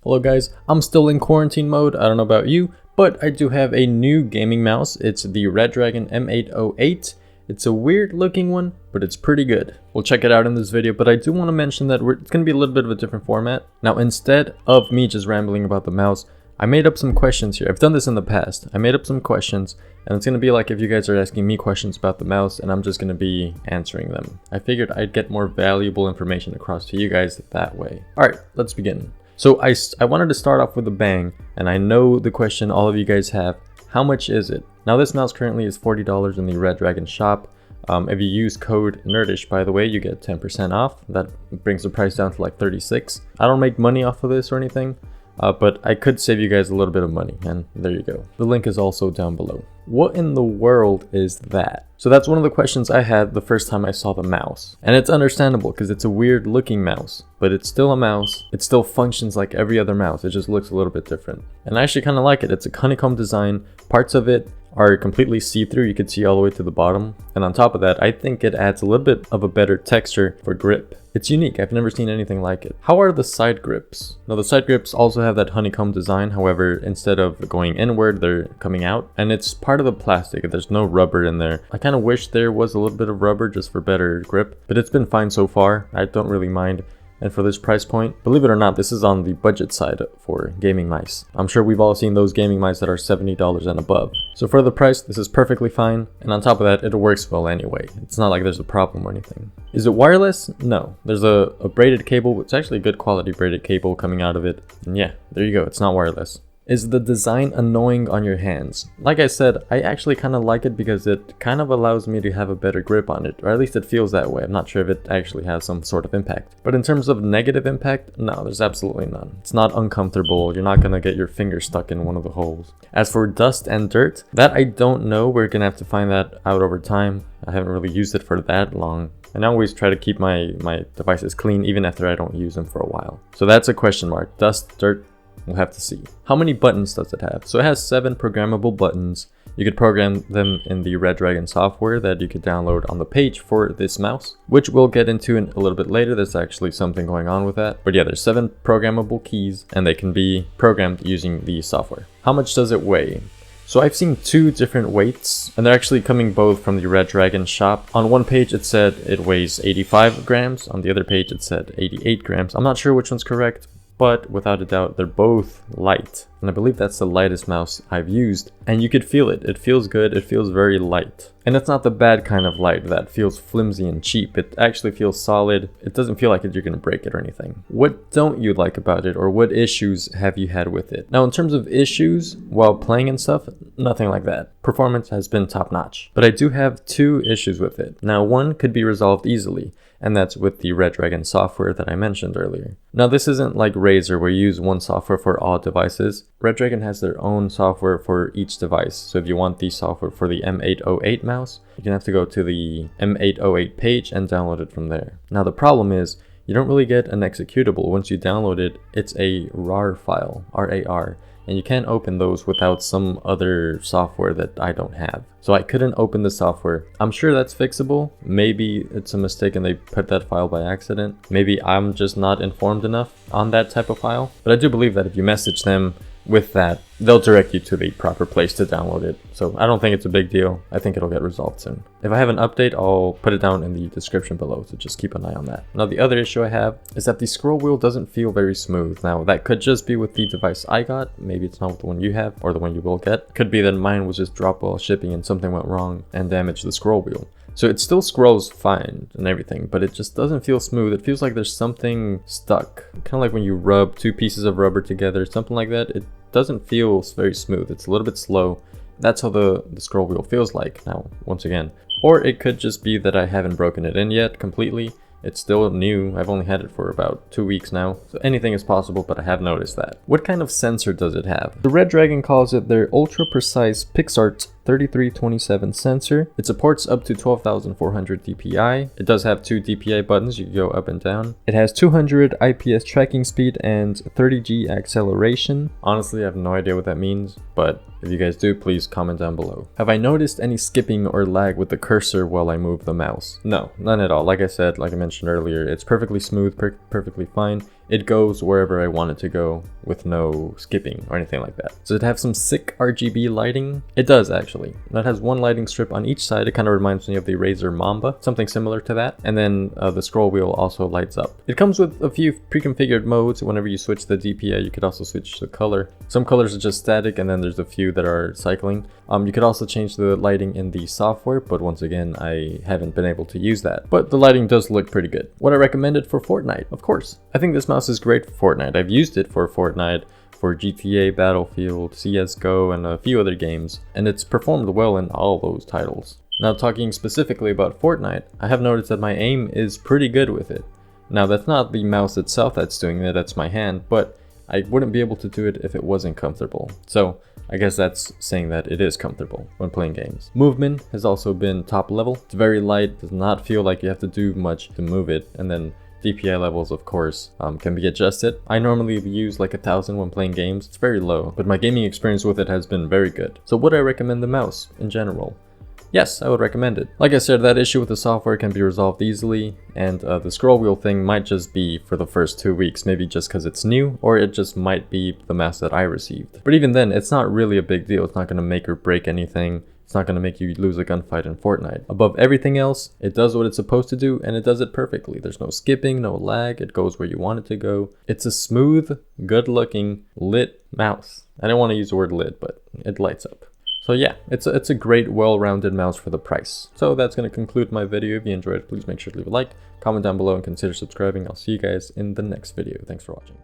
Hello guys, I'm still in quarantine mode, I don't know about you, but I do have a new gaming mouse. It's the Redragon M808. It's a weird looking one, but it's pretty good. We'll check it out in this video, but I do want to mention that it's going to be a little bit of a different format. Now, instead of me just rambling about the mouse, I made up some questions here. I've done this in the past. I made up some questions, and it's going to be like if you guys are asking me questions about the mouse, and I'm just going to be answering them. I figured I'd get more valuable information across to you guys that way. Alright, let's begin. So I wanted to start off with a bang, and I know the question all of you guys have, how much is it? Now this mouse currently is $40 in the Redragon shop. If you use code NERDISH, by the way, you get 10% off. That brings the price down to like $36. I don't make money off of this or anything, but I could save you guys a little bit of money, and there you go. The link is also down below. What in the world is that? So that's one of the questions I had the first time I saw the mouse. And it's understandable because it's a weird looking mouse, but it's still a mouse. It still functions like every other mouse. It just looks a little bit different. And I actually kind of like it. It's a honeycomb design. Parts of it are completely see-through. You can see all the way to the bottom. And on top of that, I think it adds a little bit of a better texture for grip. It's unique. I've never seen anything like it. How are the side grips? Now the side grips also have that honeycomb design. However, instead of going inward, they're coming out. And it's part of the plastic. There's no rubber in there. I kind of wish there was a little bit of rubber just for better grip. But it's been fine so far. I don't really mind. And for this price point, believe it or not, this is on the budget side for gaming mice. I'm sure we've all seen those gaming mice that are $70 and above. So for the price, this is perfectly fine. And on top of that, it works well anyway. It's not like there's a problem or anything. Is it wireless? No. There's a braided cable. It's actually a good quality braided cable coming out of it. And yeah, there you go. It's not wireless. Is the design annoying on your hands? Like I said, I actually kind of like it because it kind of allows me to have a better grip on it, or at least it feels that way. I'm not sure if it actually has some sort of impact. But in terms of negative impact, no, there's absolutely none. It's not uncomfortable. You're not going to get your finger stuck in one of the holes. As for dust and dirt, that I don't know. We're going to have to find that out over time. I haven't really used it for that long. And I always try to keep my devices clean even after I don't use them for a while. So that's a question mark. Dust, dirt, we'll have to see. How many buttons does it have? So it has 7 programmable buttons. You could program them in the Redragon software that you could download on the page for this mouse, which we'll get into in a little bit later. There's actually something going on with that. But yeah, there's 7 programmable keys and they can be programmed using the software. How much does it weigh? So I've seen 2 different weights, and they're actually coming both from the Redragon shop. On one page it said it weighs 85 grams. On the other page it said 88 grams. I'm not sure which one's correct, but without a doubt, they're both light. And I believe that's the lightest mouse I've used. And you could feel it. It feels good. It feels very light. And it's not the bad kind of light that feels flimsy and cheap. It actually feels solid. It doesn't feel like you're going to break it or anything. What don't you like about it, or what issues have you had with it? Now, in terms of issues while playing and stuff, nothing like that. Performance has been top notch. But I do have 2 issues with it. Now, one could be resolved easily, and that's with the Redragon software that I mentioned earlier. Now, this isn't like Razer where you use one software for all devices. Redragon has their own software for each device. So if you want the software for the M808 mouse, you're gonna have to go to the M808 page and download it from there. Now, the problem is you don't really get an executable. Once you download it, it's a RAR file, R-A-R. And you can't open those without some other software that I don't have. So I couldn't open the software. I'm sure that's fixable. Maybe it's a mistake and they put that file by accident. Maybe I'm just not informed enough on that type of file. But I do believe that if you message them with that, they'll direct you to the proper place to download it. So I don't think it's a big deal. I think it'll get resolved soon. If I have an update, I'll put it down in the description below, so just keep an eye on that. Now, the other issue I have is that the scroll wheel doesn't feel very smooth. Now, that could just be with the device I got. Maybe it's not with the one you have or the one you will get. Could be that mine was just dropped while shipping and something went wrong and damaged the scroll wheel. So it still scrolls fine and everything, but it just doesn't feel smooth. It feels like there's something stuck. Kind of like when you rub 2 pieces of rubber together, something like that. It doesn't feel very smooth. It's a little bit slow. That's how the scroll wheel feels like now, once again. Or it could just be that I haven't broken it in yet completely. It's still new. I've only had it for about 2 weeks now. So anything is possible, but I have noticed that. What kind of sensor does it have? The Redragon calls it their ultra precise PixArt 3327 sensor. It supports up to 12,400 DPI. It does have 2 DPI buttons, you can go up and down. It has 200 IPS tracking speed and 30G acceleration. Honestly, I have no idea what that means, but if you guys do, please comment down below. Have I noticed any skipping or lag with the cursor while I move the mouse? No, none at all. Like I said, like I mentioned earlier, it's perfectly smooth, perfectly fine. it goes wherever I want it to go with no skipping or anything like that. Does it have some sick RGB lighting? It does actually. It has one lighting strip on each side. It kind of reminds me of the Razer Mamba, something similar to that. And then the scroll wheel also lights up. It comes with a few pre-configured modes. Whenever you switch the DPI, you could also switch the color. Some colors are just static, and then there's a few that are cycling. You could also change the lighting in the software, but once again, I haven't been able to use that. But the lighting does look pretty good. Would I recommend it for Fortnite? Of course. I think this mouse is great for Fortnite. I've used it for Fortnite, for GTA, Battlefield, CSGO, and a few other games, and it's performed well in all those titles. Now, talking specifically about Fortnite, I have noticed that my aim is pretty good with it. Now, that's not the mouse itself that's doing it, that's my hand, but I wouldn't be able to do it if it wasn't comfortable. So I guess that's saying that it is comfortable when playing games. Movement has also been top level. It's very light, does not feel like you have to do much to move it, and then DPI levels, of course, can be adjusted. I normally use like 1000 when playing games. It's very low, but my gaming experience with it has been very good. So would I recommend the mouse in general? Yes, I would recommend it. Like I said, that issue with the software can be resolved easily, and the scroll wheel thing might just be for the first 2 weeks, maybe just because it's new, or it just might be the mouse that I received. But even then, it's not really a big deal. It's not going to make or break anything. It's not going to make you lose a gunfight in Fortnite. Above everything else, it does what it's supposed to do, and it does it perfectly. There's no skipping, no lag, it goes where you want it to go. It's a smooth, good-looking, lit mouse. I don't want to use the word lit, but it lights up. So yeah, it's a great, well-rounded mouse for the price. So that's going to conclude my video. If you enjoyed it, please make sure to leave a like, comment down below, and consider subscribing. I'll see you guys in the next video. Thanks for watching.